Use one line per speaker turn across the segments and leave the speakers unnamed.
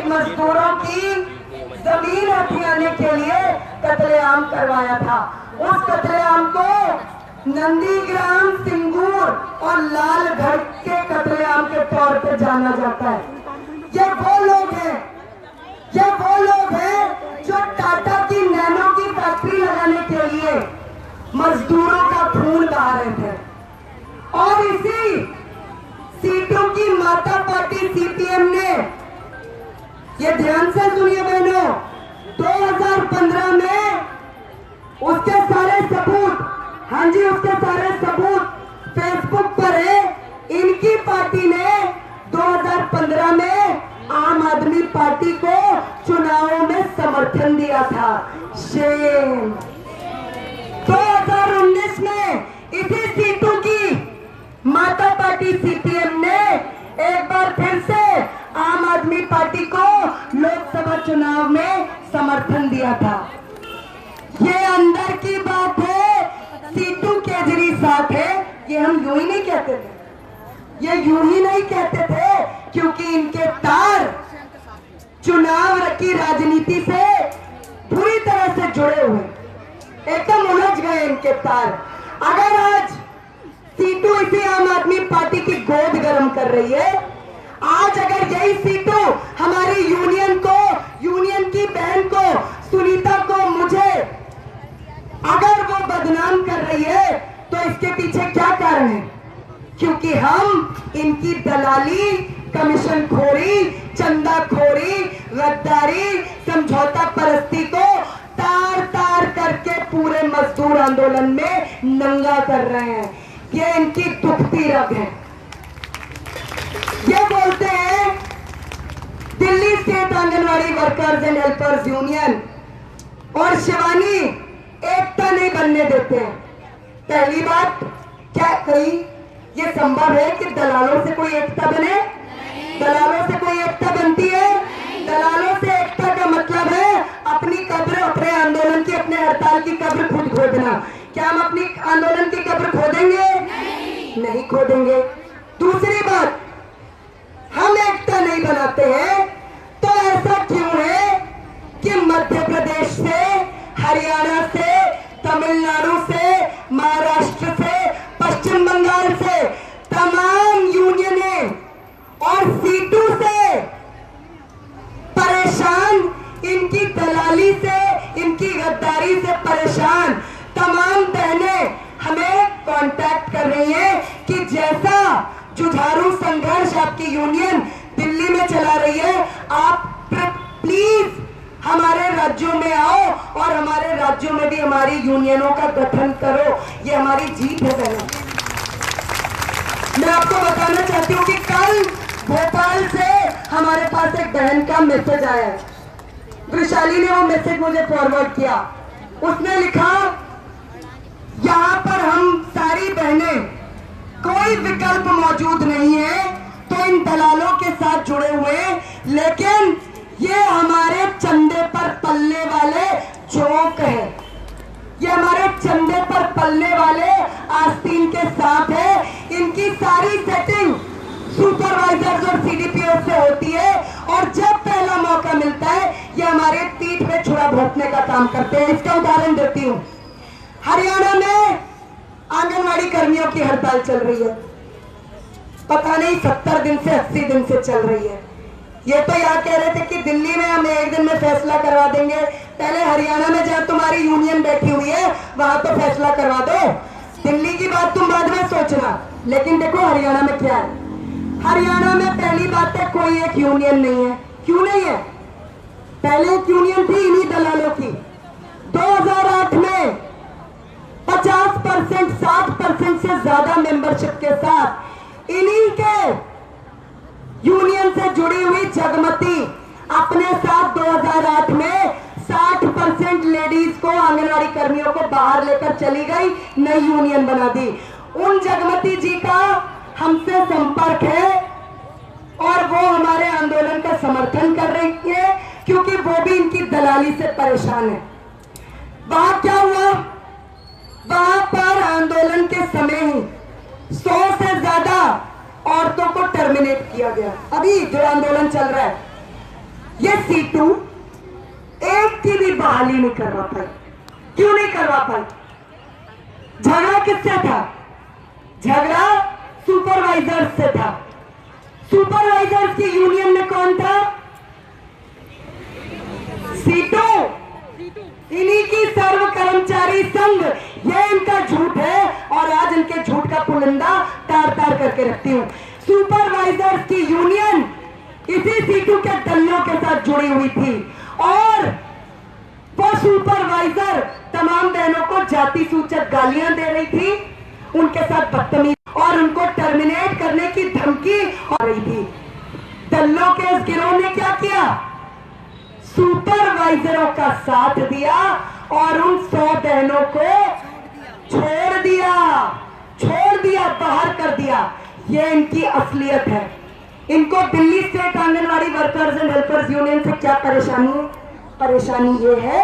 मजदूरों की जमीन हथियाने के लिए कत्लेआम करवाया था। उस कत्लेआम को नंदीग्राम, सिंगूर और लालगढ़ के कत्लेआम के तौर पे जाना जाता है। ये वो लोग हैं जो टाटा की नैनो की फैक्ट्री लगाने के लिए मजदूरों का खून बहा रहे थे। और इसी सीटों की माता पार्टी सीपीएम ने, ये ध्यान से सुनिए बहनों, 2015 में उसके सारे सबूत, हाँ जी उसके सारे सबूत फेसबुक पर है। इनकी पार्टी ने 2015 में आम आदमी पार्टी को चुनावों में समर्थन दिया था। शेम। 2019 में इसी सीटों की माता पार्टी सीपीएम ने एक बार फिर से आम आदमी पार्टी को लोकसभा चुनाव में समर्थन दिया था। ये अंदर की बात है, सीटू केजरी साथ है, ये हम यूं ही नहीं कहते थे, ये यूं ही नहीं कहते थे, क्योंकि इनके तार चुनाव की राजनीति से पूरी तरह से जुड़े हुए, एकदम उलझ गए इनके तार। अगर आज सीटू इसी आम आदमी पार्टी की गोद गर्म कर रही है, आज अगर यही सीटू हमारी यूनियन को, यूनियन की बहन को, सुनीता को, मुझे अगर वो बदनाम कर रही है, तो इसके पीछे क्या कारण है? क्योंकि हम इनकी दलाली, कमीशन खोरी, चंदा खोरी, गद्दारी, समझौता परस्ती को तार तार करके पूरे मजदूर आंदोलन में नंगा कर रहे हैं। ये इनकी दुखती रग है। ये बोलते हैं Delhi state anganwadi workers and helpers union और शिवानी एकता नहीं बनने देते हैं। पहली बात क्या कही, ये संभव है कि दलालों से कोई एकता बने? दलालों से कोई एकता बनती है? दलालों से एकता का मतलब है अपनी कब्र, अपने आंदोलन की, अपने हड़ताल की कब्र खुद खोदना। क्या हम अपनी आंदोलन की कब्र खोदेंगे? नहीं खोदेंगे। दूसरी बात, हम एकता नहीं बनाते हैं तो ऐसा क्यों है कि मध्य प्रदेश से, हरियाणा से, तमिलनाडु से, महाराष्ट्र से, पश्चिम बंगाल से तमाम यूनियनें और सीटू से परेशान, इनकी दलाली से, इनकी गद्दारी से परेशान तमाम बहनें हमें कांटेक्ट कर रही हैं कि जैसा जुझारू संघर्ष आपकी यूनियन दिल्ली में चला रही है, आप प्लीज हमारे राज्यों में आओ और हमारे राज्यों में भी हमारी यूनियनों का गठन करो। ये हमारी जीत है बहनों। मैं आपको बताना चाहती हूँ कि कल भोपाल से हमारे पास एक बहन का मैसेज आया है। वृशाली ने वो मैसेज मुझे फॉरवर्ड किया। उसने लिखा, यहाँ पर हम सारी बहनें, कोई विकल्प मौजूद नहीं है तो इन दलालों के साथ जुड़े हुए, लेकिन ये हमारे चंदे पर पलने वाले जोक है, ये हमारे चंदे पर पलने वाले आस्तीन के साथ है। इनकी सारी सेटिंग सुपरवाइजर्स और सीडीपीओ से होती है और जब पहला मौका मिलता है ये हमारे पीठ पे छुरा भोंकने का काम करते हैं। इसका उदाहरण देती हूँ। हरियाणा में आंगनवाड़ी कर्मियों की हड़ताल चल रही है, पता नहीं 70 दिन से 80 दिन से चल रही है। ये तो यहाँ कह रहे थे कि दिल्ली में हम एक दिन में फैसला करवा देंगे, पहले हरियाणा में जहाँ तुम्हारी यूनियन बैठी हुई है वहां तो फैसला करवा दो, दिल्ली की बात तुम बाद में सोचना। लेकिन देखो हरियाणा में क्या है। हरियाणा में पहली बात है कोई एक यूनियन नहीं है। क्यों नहीं है? पहले एक यूनियन थी इन्हीं दलालों की। 2008 में 50%, 60% से ज्यादा मेंबरशिप के साथ इन्हीं के यूनियन से जुड़ी हुई जगमती अपने साथ 2008 में 60% लेडीज को, आंगनवाड़ी कर्मियों को बाहर लेकर चली गई, नई यूनियन बना दी। उन जगमती जी का हमसे संपर्क है और वो हमारे आंदोलन का समर्थन कर रही है क्योंकि वो भी इनकी दलाली से परेशान है। वहां क्या हुआ? वहां पर आंदोलन के समय ही 100 से ज्यादा औरतों को टर्मिनेट किया गया। अभी जो आंदोलन चल रहा है ये सीटू एक की भी बहाली नहीं करवा पाई। क्यों नहीं करवा पाई? झगड़ा किससे था? झगड़ा सुपरवाइजर से था। सुपरवाइजर्स की यूनियन में कौन था? सीटू। इन्हीं की सर्व कर्मचारी संघ। ये इनका झूठ है और आज इनके झूठ का पुलिंदा तार तार करके रखती हूं। सुपरवाइजर्स की यूनियन इसी सीटू के दलियों के साथ जुड़ी हुई थी और वो सुपरवाइजर तमाम बहनों को जाति सूचक गालियां दे रही थी, उनके साथ बदतमीजी और उनको टर्मिनेट करने की धमकी हो रही थी। दल्लों के इस गिरोह ने क्या किया? सुपरवाइजरों का साथ दिया और उन 100 बहनों को छोड़ दिया, बाहर कर दिया। ये इनकी असलियत है। इनको Delhi state anganwadi workers and helpers union से क्या परेशानी है? परेशानी ये है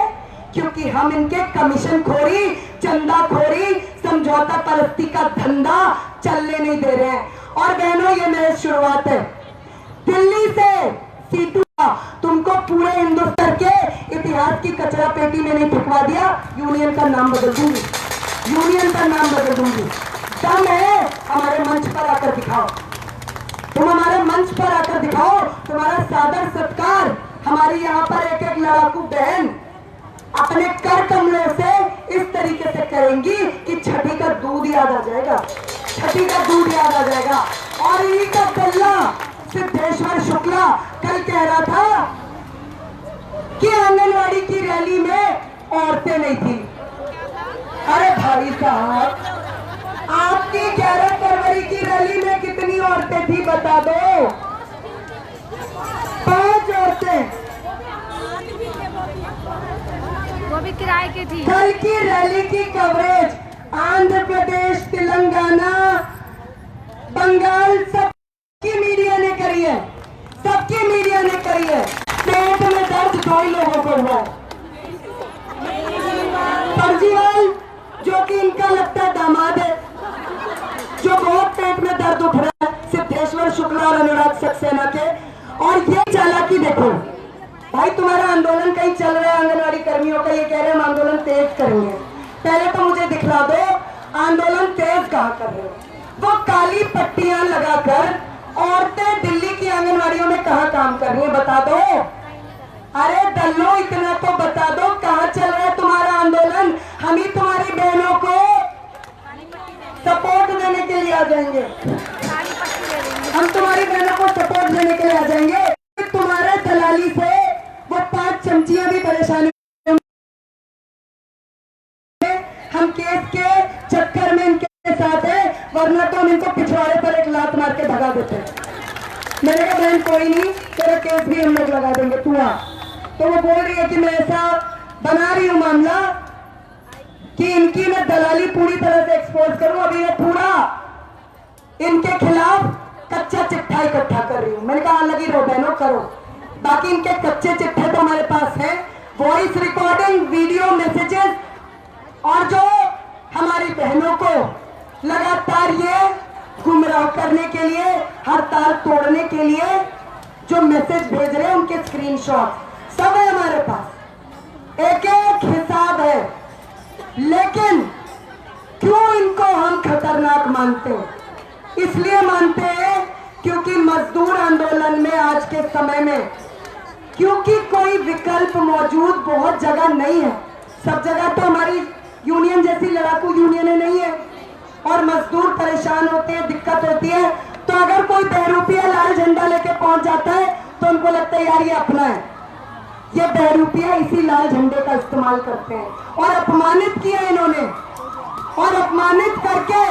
क्योंकि हम इनके कमीशन खोरी, चंदा खोरी, समझौता परस्ती का धंधा चलने नहीं दे रहे हैं। और बहनों, ये मेरी शुरुआत है। दिल्ली से सीटू तुमको पूरे हिंदुस्तान के इतिहास की कचरा पेटी में नहीं फेंकवा दिया। यूनियन का नाम बदल दूंगी, यूनियन का नाम बदल दूंगी। दम है, हमारे मंच पर आकर दिखाओ। तुम हमारे मंच पर आकर दिखाओ। तुम्हारा सादर सत्कार हमारी यहाँ पर एक एक लड़ाकू बहन अपने कर कमलों से इस तरीके से करेंगी कि छठी का दूध याद आ जाएगा, छठी का दूध याद आ जाएगा। और इन्हीं का दल्ला सिद्धेश्वर शुक्ला कल कह रहा था कि आंगनवाड़ी की रैली में औरतें नहीं थी। अरे भाई साहब, आपकी 11 फरवरी की रैली में कितनी औरतें थी बता दो? 5 औरतें,
वो भी किराए की थी।
कल की रैली की कवरेज आंध्र प्रदेश, तेलंगाना, बंगाल सबकी मीडिया ने करी है, सबकी मीडिया ने करी है। पेट में दर्द 2 लोगों को हुआ। फर्जीवाल जो कि इनका लगता है दामाद है, जो बहुत पेट में दर्द उठ रहा है, सिद्धेश्वर शुक्ला और अनुराग सक्सेना के। और ये चालाकी देखो भाई, तुम्हारा आंदोलन कहीं चल रहा है आंगनवाड़ी कर्मियों का, ये कह रहे हैं हम आंदोलन तेज करेंगे। पहले तो मुझे दिखला दो आंदोलन तेज कहाँ कर रहे हो? वो काली पट्टियां लगाकर औरतें दिल्ली की आंगनवाड़ियों में कहाँ काम कर रही है बता दो। अरे दल्लो, इतना तो बता दो कहाँ चल रहा है तुम्हारा आंदोलन। हम ही तुम्हारी बहनों को सपोर्ट देने के लिए आ जाएंगे, हम तुम्हारी बहनों को सपोर्ट देने के लिए आ जाएंगे। तुम्हारे दलाली से वो 5 चमचियां भी परेशानी, हम केस के चक्कर में इनके साथ है, वरना तो हम इनको पिछवाड़े पर एक लात मार के भगा देते। मैंने कहा बहन कोई नहीं, तेरा केस भी हम लोग लगा देंगे, तू आ। तो वो बोल रही है कि मैं ऐसा बना रही हूं मामला कि इनकी मैं दलाली पूरी तरह से एक्सपोज करूं। अभी ये पूरा इनके खिलाफ कच्चा चिट्ठा इकट्ठा कर रही हूं। मैंने कहा लगी रहो बहनों, करो। बाकी इनके कच्चे चिट्ठे तो हमारे पास है, वॉइस रिकॉर्डिंग, वीडियो मैसेजेस, और जो हमारी बहनों को लगातार ये गुमराह करने के लिए, हड़ताल तोड़ने के लिए जो मैसेज भेज रहे हैं उनके स्क्रीनशॉट सब है हमारे पास, एक एक हिसाब है। लेकिन क्यों इनको हम खतरनाक मानते हैं? इसलिए मानते हैं क्योंकि मजदूर आंदोलन में आज के समय में क्योंकि कोई विकल्प मौजूद बहुत जगह नहीं है। सब जगह तो हमारी यूनियन जैसी लड़ाकू यूनियनें नहीं है और मजदूर परेशान होते हैं, दिक्कत होती है। तो अगर कोई बहरूपिया लाल झंडा लेके पहुंच जाता है तो उनको लगता है यार ये अपना है, ये बहरूपिया इसी लाल झंडे का इस्तेमाल करते हैं। और अपमानित किया इन्होंने, और अपमानित करके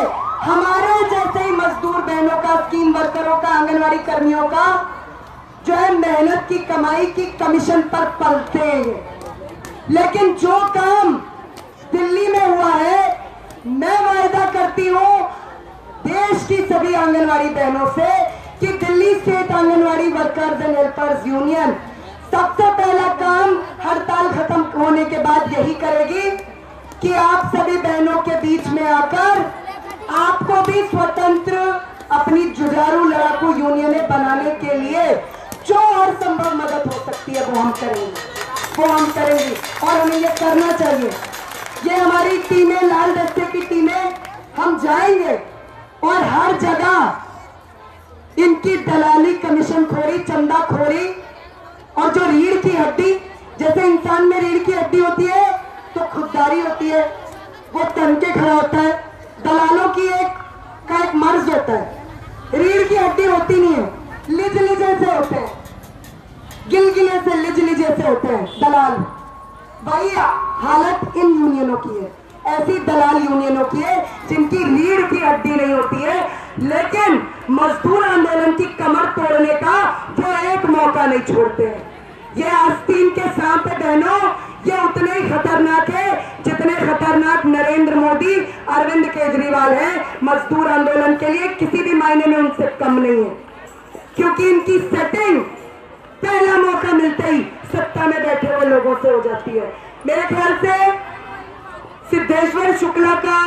हमारे जैसे ही मजदूर बहनों का, स्कीम वर्करों का, आंगनवाड़ी कर्मियों का जो है मेहनत की कमाई की कमीशन पर पलते हैं। लेकिन जो काम दिल्ली में हुआ है, मैं वायदा करती हूं देश की सभी आंगनवाड़ी बहनों से कि Delhi state anganwadi workers and helpers union सबसे पहला काम हड़ताल खत्म होने के बाद यही करेगी कि आप सभी बहनों के बीच में आकर आपको भी स्वतंत्र अपनी जुझारू लड़ाकू यूनियनें बनाने के लिए जो हर संभव मदद हो सकती है वो हम करेंगे, वो हम करेंगे और हमें ये करना चाहिए। ये हमारी टीमें, लाल दस्ते की टीमें, हम जाएंगे और हर जगह इनकी दलाली, कमीशन खोरी, चंदा खोरी और जो रीढ़ की हड्डी, जैसे इंसान में रीढ़ की हड्डी होती है तो खुददारी होती है, वो तन के खड़ा होता है। दलालों की एक मर्ज होता है, रीढ़ की हड्डी होती नहीं है, लिज लिजे से होते हैं, गिलगिले से लिज लिजे से होते हैं दलाल। भाई हालत इन यूनियनों की है, ऐसी दलाल यूनियनों की है जिनकी रीढ़ की हड्डी नहीं होती है, लेकिन मजदूर आंदोलन की कमर तोड़ने का वो एक मौका नहीं छोड़ते हैं। ये आस्तीन के सांप है बहनों, ये उतने ही खतरनाक है जितने खतरनाक नरेंद्र मोदी, अरविंद केजरीवाल है। मजदूर आंदोलन के लिए किसी भी मायने में उनसे कम नहीं है, क्योंकि इनकी सेटिंग पहला मौका मिलते ही सत्ता में बैठे हुए लोगों से हो जाती है। मेरे ख्याल से सिद्धेश्वर शुक्ला का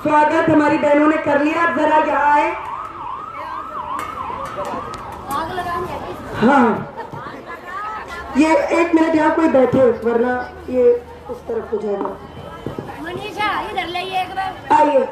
स्वागत हमारी बहनों ने कर लिया, जरा यहाँ आए। हाँ, ये 1 मिनट यहाँ कोई बैठे, वरना ये उस तरफ हो जाएगा।
मनीषा इधर ले एक बार
आइए।